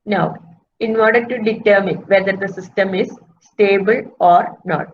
Now, in order to determine whether the system is stable or not,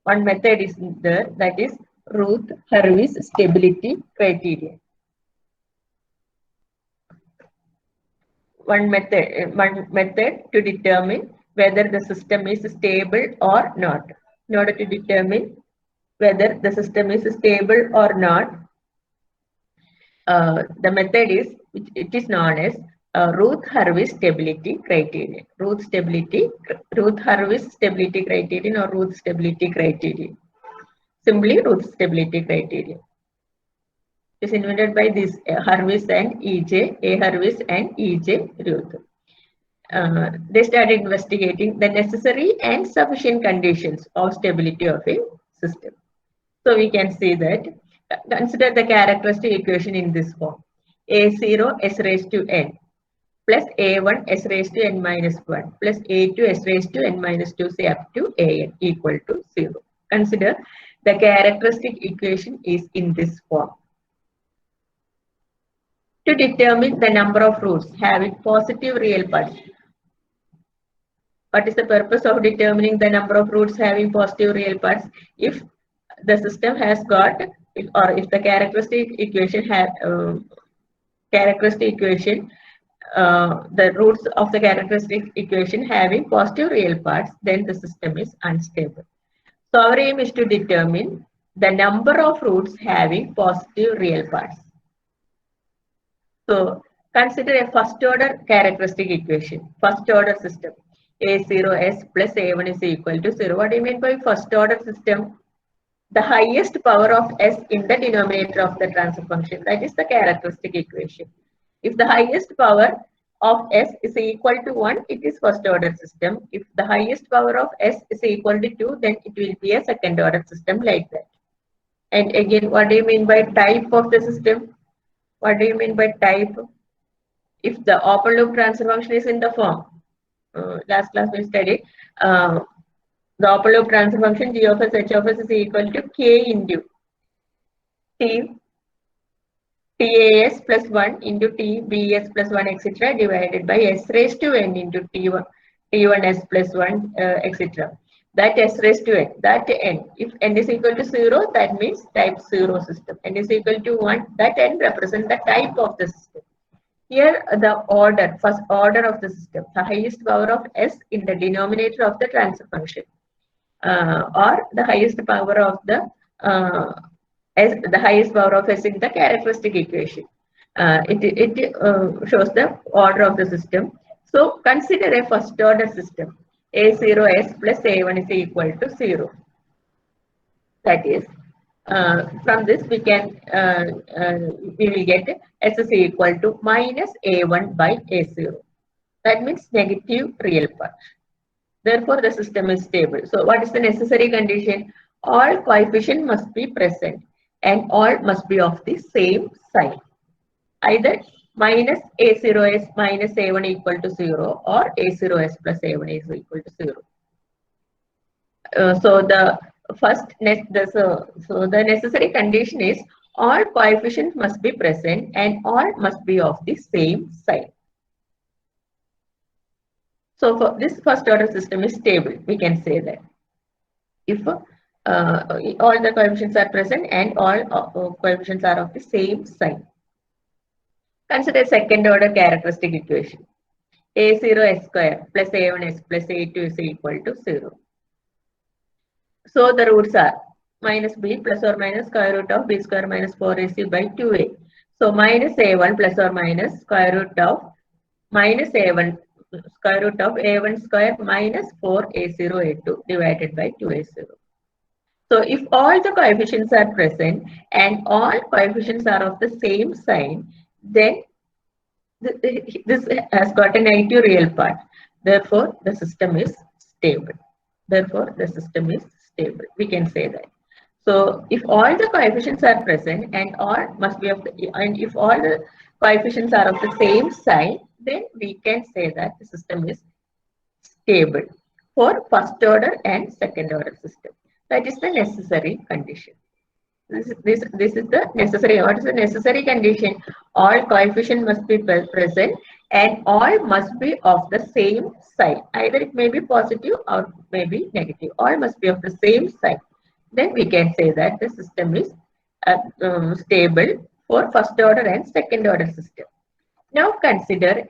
one method is there, that is Routh-Hurwitz stability criterion. One method to determine whether the system is stable or not. In order to determine whether the system is stable or not, the method is, it is known as Routh-Hurwitz stability criterion. Routh-Hurwitz stability criterion or Routh stability criterion. Simply Routh stability criterion. It is invented by this Hurwitz and E.J. A. Hurwitz and E.J. Routh. They started investigating the necessary and sufficient conditions of stability of a system. So we can see that, consider the characteristic equation in this form. A0 s raised to n plus A1 s raised to n minus 1 plus A2 s raised to n minus 2, say up to an equal to 0. Consider the characteristic equation is in this form. To determine the number of roots having positive real parts. What is the purpose of determining the number of roots having positive real parts? If the system has got, if the characteristic equation has the roots of the characteristic equation having positive real parts, then the system is unstable. So our aim is to determine the number of roots having positive real parts. So consider a first order characteristic equation, first order system. A0s plus A1 is equal to 0. What do you mean by first order system? The highest power of s in the denominator of the transfer function. That is the characteristic equation. If the highest power of s is equal to 1, it is first order system. If the highest power of s is equal to 2, then it will be a second order system, like that. And again, what do you mean by type of the system? What do you mean by type? If the open loop transfer function is in the form, last class we studied, the open loop transfer function g of s h of s is equal to k into tas plus 1 into tbs plus 1 etc. divided by s raised to n into t1s plus 1 etc. That s raised to n, that n, if n is equal to 0, that means type 0 system. N is equal to 1, that n represents the type of the system. Here the order, first order of the system, the highest power of s in the denominator of the transfer function, or the highest power of the highest power of s in the characteristic equation. It shows the order of the system. So consider a first order system. A0s plus A1 is equal to 0. That is, from this we can we will get s is equal to minus A1 by A0. That means negative real part. Therefore, the system is stable. So, what is the necessary condition? All coefficients must be present and all must be of the same sign. Either minus A0s minus A1 equal to 0 or A0s plus A1 is equal to 0. So the necessary condition is all coefficients must be present and all must be of the same sign. So for this first order system is stable, we can say that if all the coefficients are present and all coefficients are of the same sign. Consider second order characteristic equation. A0 s square plus A1 s plus A2 is equal to 0. So the roots are minus b plus or minus square root of b square minus 4ac by 2a. So minus A1 plus or minus square root of minus A1 square root of A1 square minus 4a0a2 divided by 2a0. So if all the coefficients are present and all coefficients are of the same sign, then this has got a negative real part. Therefore, the system is stable. Therefore, the system is stable. We can say that. So if all the coefficients are present and all must be of the, and if all the coefficients are of the same sign, then we can say that the system is stable for first order and second order system. That is the necessary condition. This is the necessary. What is the necessary condition? All coefficient must be present and all must be of the same sign. Either it may be positive or maybe negative. All must be of the same sign. Then we can say that the system is stable for first order and second order system. Now consider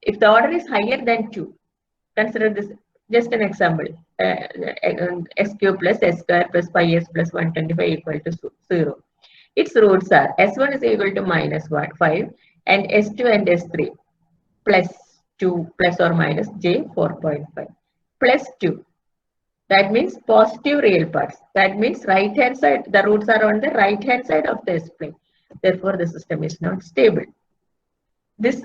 if the order is higher than 2. Consider this just an example. S cube plus S square plus 5S plus 125 equal to 0. Its roots are S1 is equal to minus 1, 5 and S2 and S3 plus 2 plus or minus J 4.5 plus 2. That means positive real parts. That means right hand side, the roots are on the right hand side of the S plane. Therefore, the system is not stable. This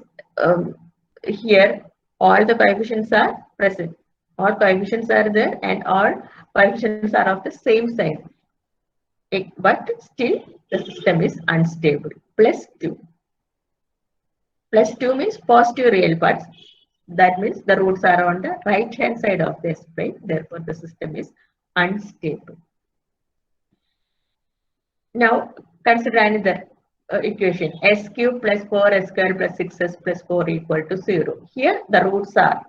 here all the coefficients are present. All coefficients are there and all coefficients are of the same sign. But still the system is unstable. Plus 2. Plus 2 means positive real parts. That means the roots are on the right hand side of the S plane. Therefore, the system is unstable. Now consider another equation. S cube plus 4S square plus 6S plus 4 equal to 0. Here the roots are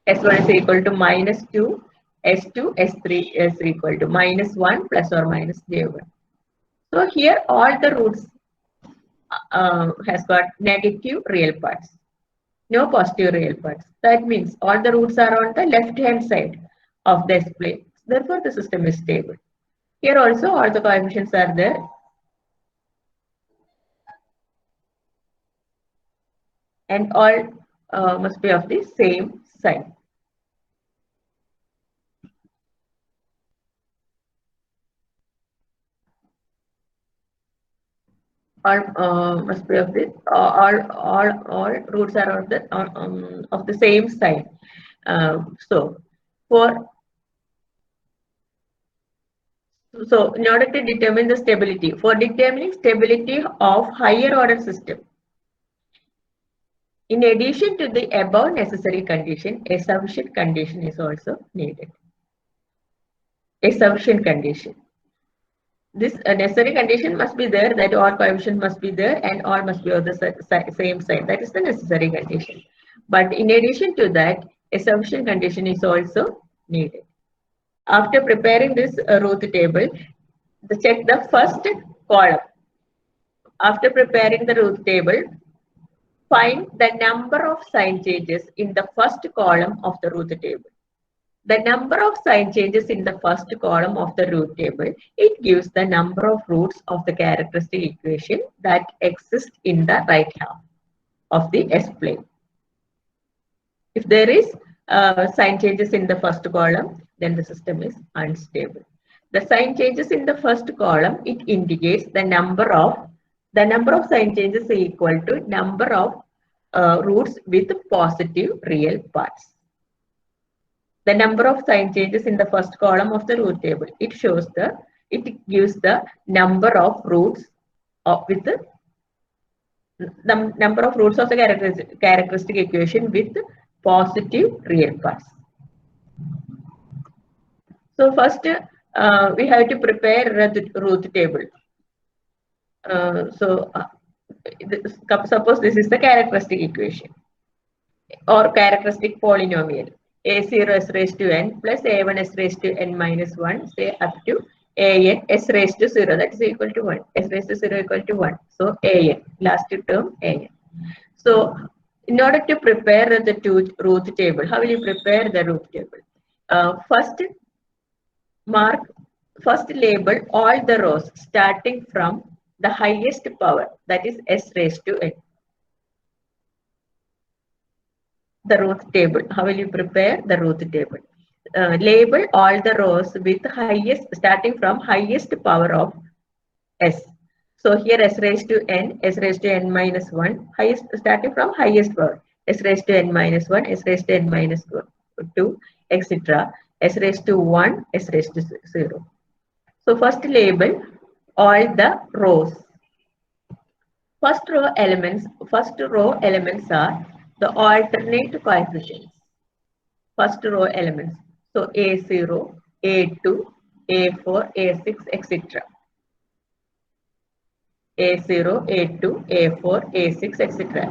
S1 is equal to minus 2, S2, S3 is equal to minus 1 plus or minus J1. So here all the roots has got negative real parts. No positive real parts. That means all the roots are on the left hand side of the S plane. Therefore, the system is stable. Here also all the coefficients are there. And all must be of the same sign. All must be of the all roots are of the same sign. So in order to determine the stability, for determining stability of higher order system, in addition to the above necessary condition, a sufficient condition is also needed. A sufficient condition. This necessary condition must be there, that all coefficients must be there and all must be of the same sign. That is the necessary condition. But in addition to that, a sufficient condition is also needed. After preparing this Routh table, check the first column. After preparing the Routh table, find the number of sign changes in the first column of the Routh table. The number of sign changes in the first column of the Routh table, it gives the number of roots of the characteristic equation that exist in the right half of the S plane. If there is sign changes in the first column, then the system is unstable. The sign changes in the first column, it indicates the number of sign changes is equal to number of roots with positive real parts. The number of sign changes in the first column of the Routh table, it gives the number of roots with the number of roots of the characteristic equation with positive real parts. So first we have to prepare the Routh table. Suppose this is the characteristic equation or characteristic polynomial. A0 s raised to n plus a1 s raised to n minus 1, say up to an s raised to 0, that is equal to 1. S raised to 0 equal to 1. So an, last term an. So in order to prepare the Routh table, how will you prepare the Routh table? First label all the rows starting from the highest power, that is s raised to n. The Routh table. How will you prepare the Routh table? Label all the rows with highest, starting from highest power of s. So here s raised to n minus 1, highest starting from highest power, s raised to n minus 1, s raised to n minus 2, etc. S raised to 1, s raised to 0. So first label all the rows. First row elements are the alternate coefficients. First row elements. So A0, A2, A4, A6, etc. A0, A2, A4, A6, etc.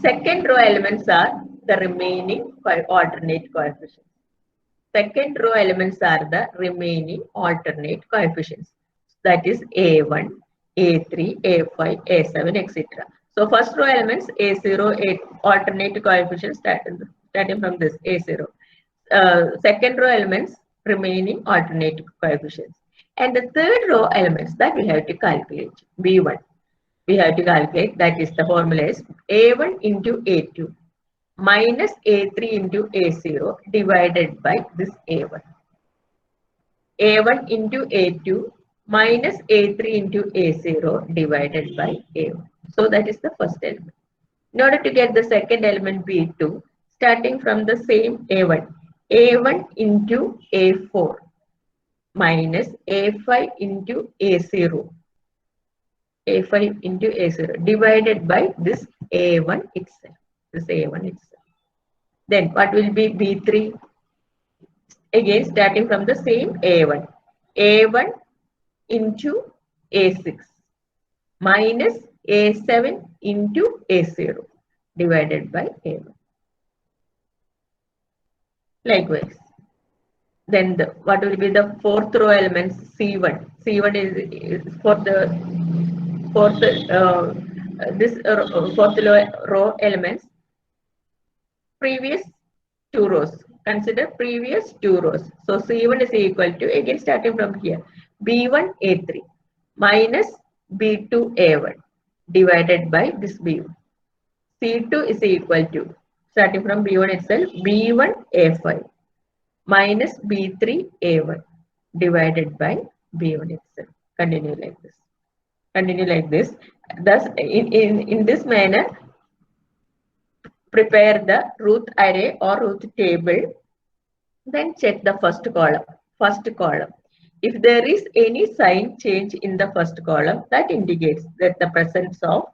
Second row elements are the remaining alternate coefficients. Second row elements are the remaining alternate coefficients. That is A1, A3, A5, A7, etc. So first row elements A0, A alternate coefficients starting from this A0. Second row elements remaining alternate coefficients. And the third row elements that we have to calculate B1. We have to calculate, that is the formula is A1 into A2 minus A3 into A0 divided by this A1. A1 into A2 minus A3 into A0 divided by A1. So that is the first element. In order to get the second element B2, starting from the same A1, A1 into A4 minus A5 into A0, A5 into A0 divided by this A1 itself, this A1 itself. Then what will be B3? Again, starting from the same A1. A1 into A6 minus A7 into A0 divided by A1. Likewise. Then what will be the fourth row elements? C1. C1 is for the fourth, fourth row elements. Previous two rows. Consider previous two rows. So C1 is equal to, again starting from here, B1 A3 minus B2 A1 divided by this B1. C2 is equal to, starting from B1 itself, B1 A5 minus B3 A1 divided by B1 itself. Continue like this. Continue like this. Thus, in this manner, prepare the Ruth array or Ruth table. Then check the first column. First column. If there is any sign change in the first column, that indicates that the presence of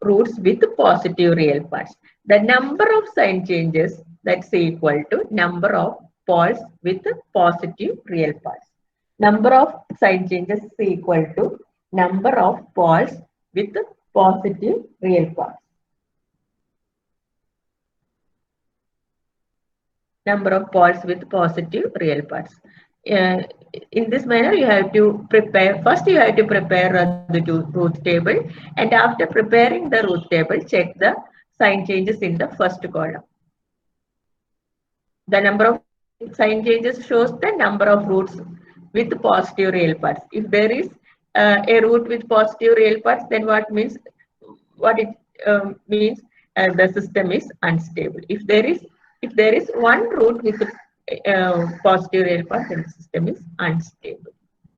roots with positive real parts. The number of sign changes, that's equal to number of poles with positive real parts. Number of sign changes is equal to number of poles with positive real parts. Number of poles with positive real parts. In this manner, you have to prepare, first you have to prepare the Ruth table, and after preparing the Ruth table, check the sign changes in the first column. The number of sign changes shows the number of roots with positive real parts. If there is a root with positive real parts, then what means, what it means, the system is unstable. If there is one root with positive real part, then the system is unstable.